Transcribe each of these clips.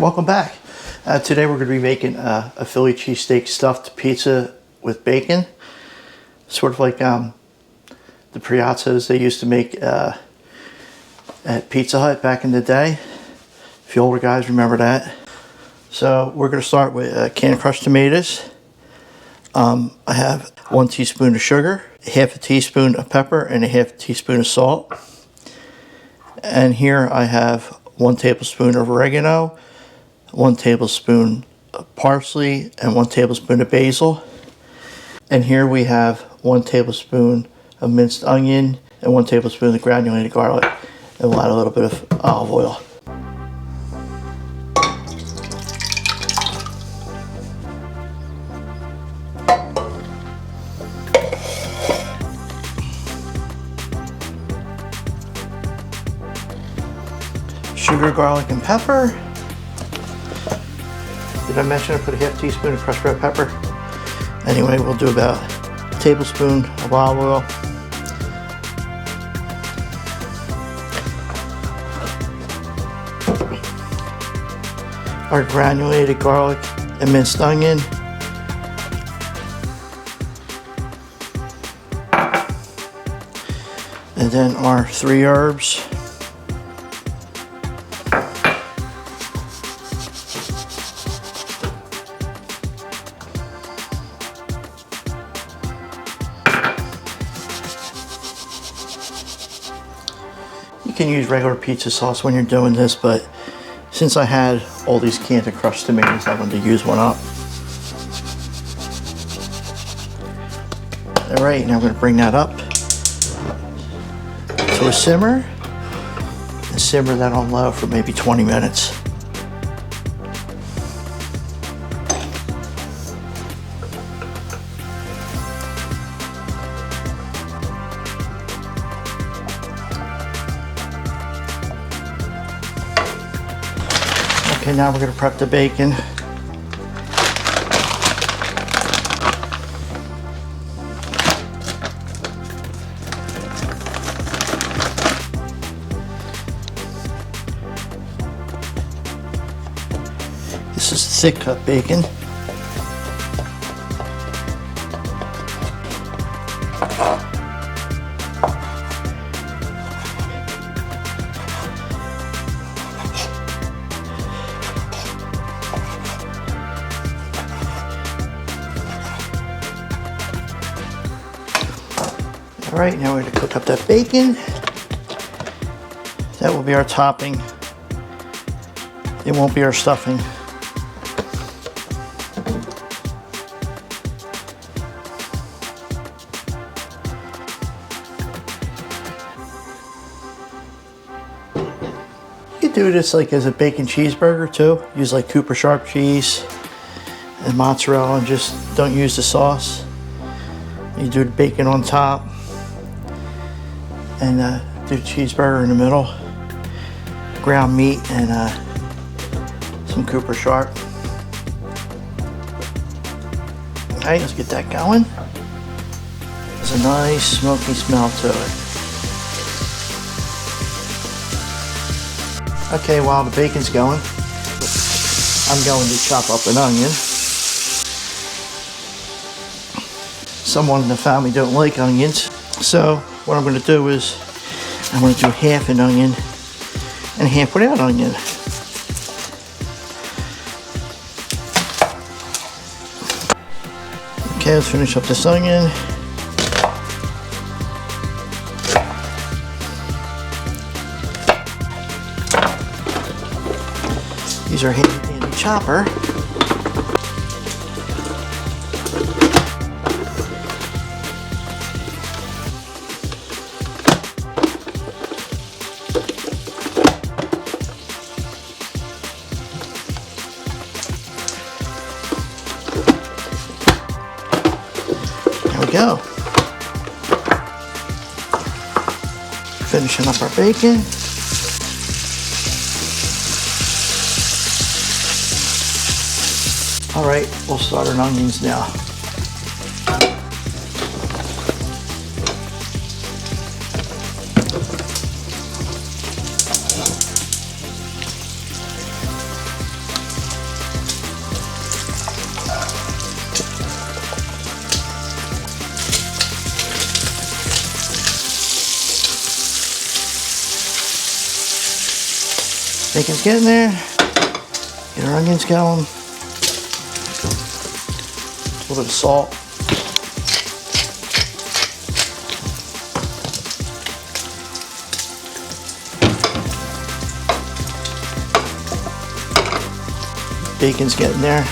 Alright, welcome back. Today we're going to be making a Philly cheesesteak stuffed pizza with bacon. Sort of like the Priazzos they used to make at Pizza Hut back in the day. If you older guys remember that. So we're going to start with canned crushed tomatoes. I have 1 teaspoon of sugar, half a teaspoon of pepper, and a half a teaspoon of salt. And here I have 1 tablespoon of oregano, 1 tablespoon of parsley, and 1 tablespoon of basil. And here we have 1 tablespoon of minced onion and 1 tablespoon of granulated garlic. And we'll add a little bit of olive oil. Sugar, garlic, and pepper. Did I mention I put a half teaspoon of crushed red pepper? Anyway, we'll do about a tablespoon of olive oil. Our granulated garlic and minced onion. And then our 3 herbs. You can use regular pizza sauce when you're doing this, but since I had all these canned and crushed tomatoes, I wanted to use one up. All right, now I'm going to bring that up to a simmer and simmer that on low for maybe 20 minutes. Okay, now we're going to prep the bacon. This is thick cut bacon. Alright, now we're going to cook up that bacon. That will be our topping. It won't be our stuffing. You can do this like as a bacon cheeseburger too. Use like Cooper Sharp cheese and mozzarella and just don't use the sauce. You do the bacon on top. And do cheeseburger in the middle, ground meat, and some Cooper Sharp. Alright, let's get that going. There's a nice smoky smell to it. Okay, while the bacon's going, I'm going to chop up an onion. Someone in the family don't like onions, so what I'm going to do is I'm going to do half an onion and half without onion. Okay, let's finish up this onion. Use our handy dandy chopper. Go. Finishing up our bacon. All right, we'll start our onions now. Bacon's getting there. Get our onions going. A little bit of salt. Bacon's getting there.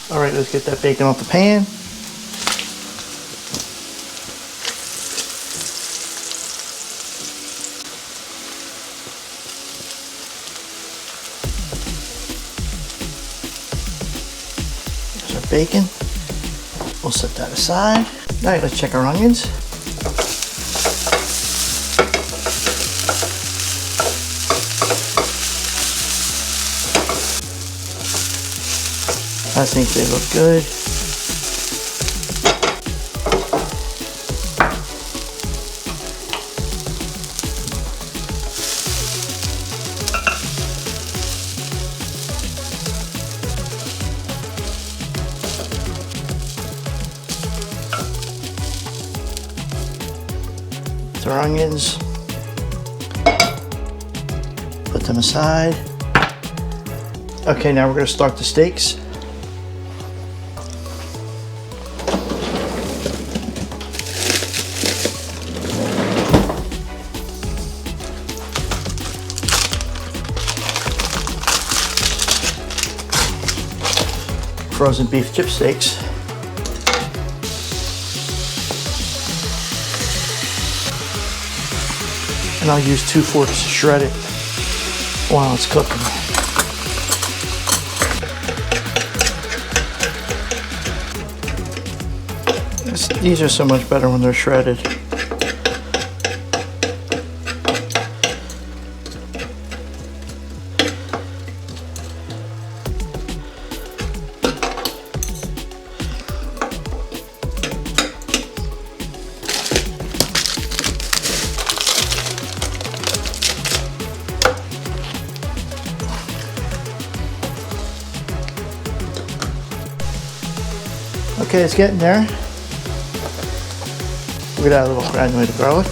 All right, let's get that bacon off the pan. There's our bacon. We'll set that aside. All right, let's check our onions. I think they look good. With our onions, put them aside. Okay, now we're going to start the steaks. Frozen beef chip steaks. And I'll use 2 forks to shred it while it's cooking. These are so much better when they're shredded. Okay, it's getting there. We're gonna add a little granulated garlic.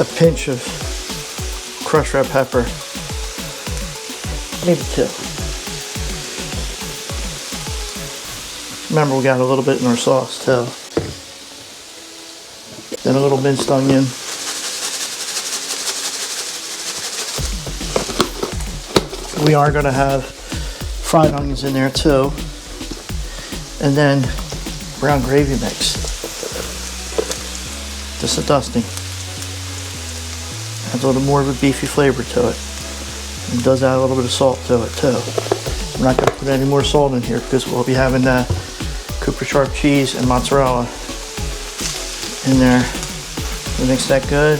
A pinch of crushed red pepper. Maybe 2. Remember, we got a little bit in our sauce too. Then a little minced onion. We are going to have fried onions in there too. And then brown gravy mix. Just a dusting. Adds a little more of a beefy flavor to it. And does add a little bit of salt to it too. I'm not going to put any more salt in here because we'll be having Cooper sharp cheese and mozzarella in there. We mix that good.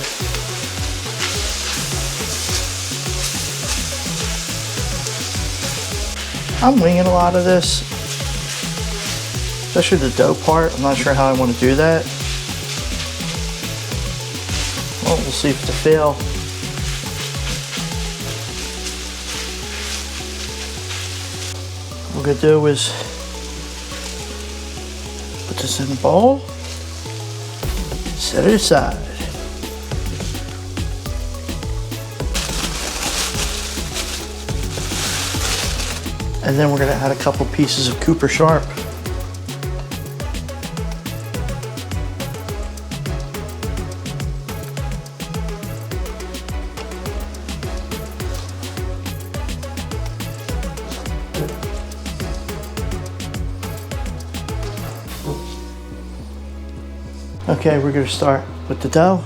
I'm winging a lot of this, especially the dough part. I'm not sure how I want to do that. Well, we'll see if it's a fail. What we're going to do is put this in a bowl, set it aside. And then we're going to add a couple pieces of Cooper Sharp. Okay, we're going to start with the dough.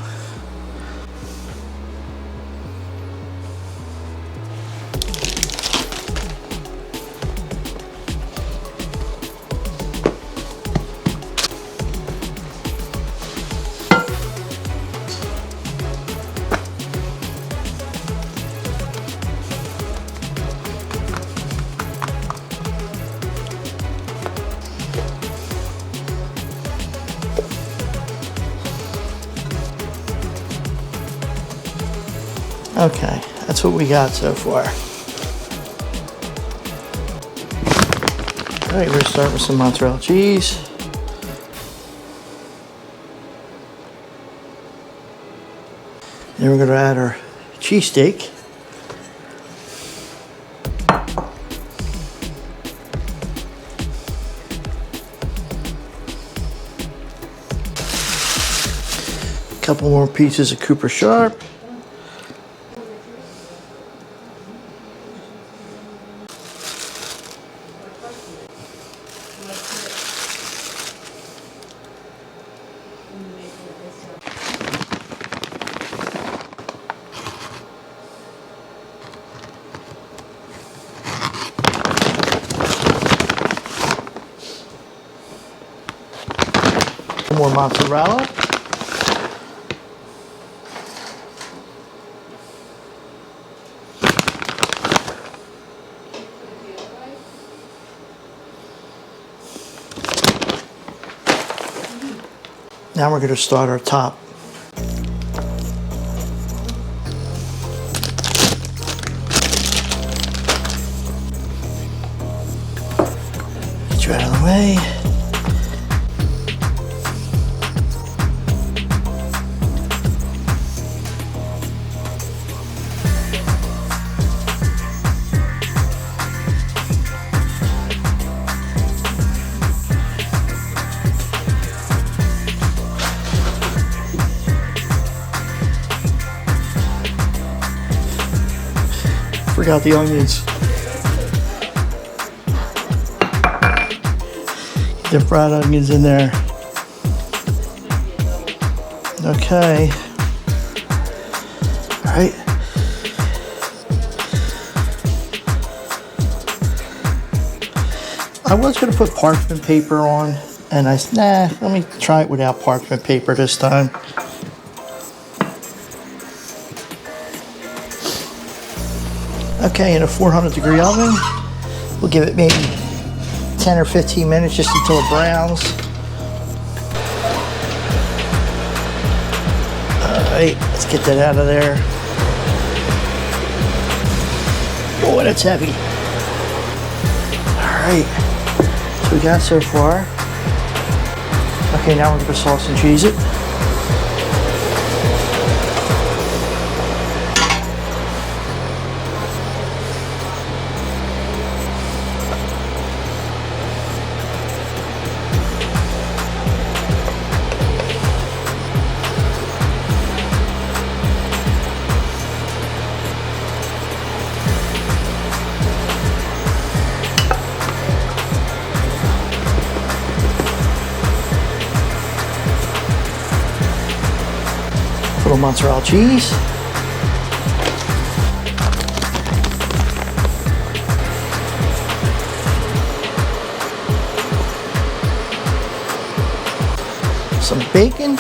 Okay, that's what we got so far. All right, we're gonna start with some mozzarella cheese. Then we're gonna add our cheesesteak. A couple more pieces of Cooper Sharp. More mozzarella. Now we're going to start our top. Get you out of the way. Forgot the onions. The fried onions in there. Okay. All right. I was going to put parchment paper on, and I said, nah, let me try it without parchment paper this time. Okay, in a 400-degree oven, we'll give it maybe 10 or 15 minutes just until it browns. All right, let's get that out of there. Oh, that's heavy. All right, so we got so far. Okay, now we're gonna sauce and cheese it. Little mozzarella cheese. Some bacon.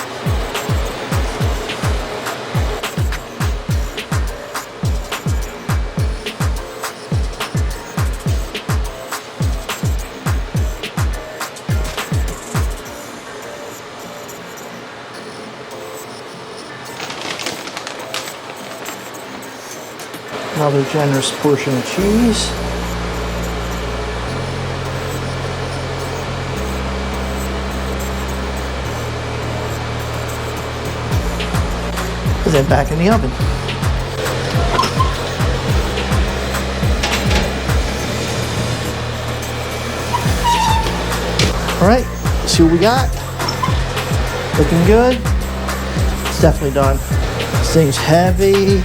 Another generous portion of cheese. Put that back in the oven. All right, see what we got. Looking good. It's definitely done. This thing's heavy.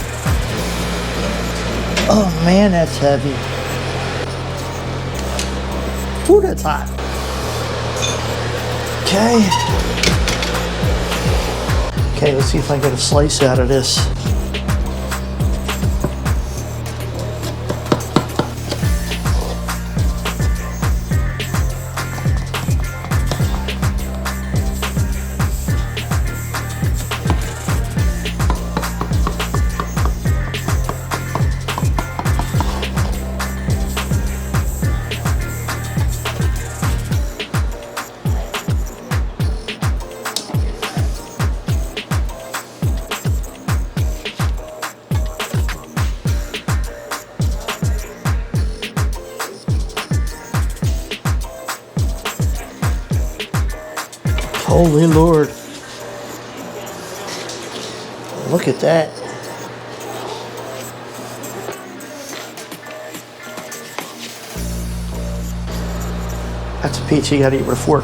Oh man, that's heavy. Ooh, that's hot. Okay. Okay, let's see if I can get a slice out of this. Holy Lord. Look at that. That's a pizza you gotta eat with a fork.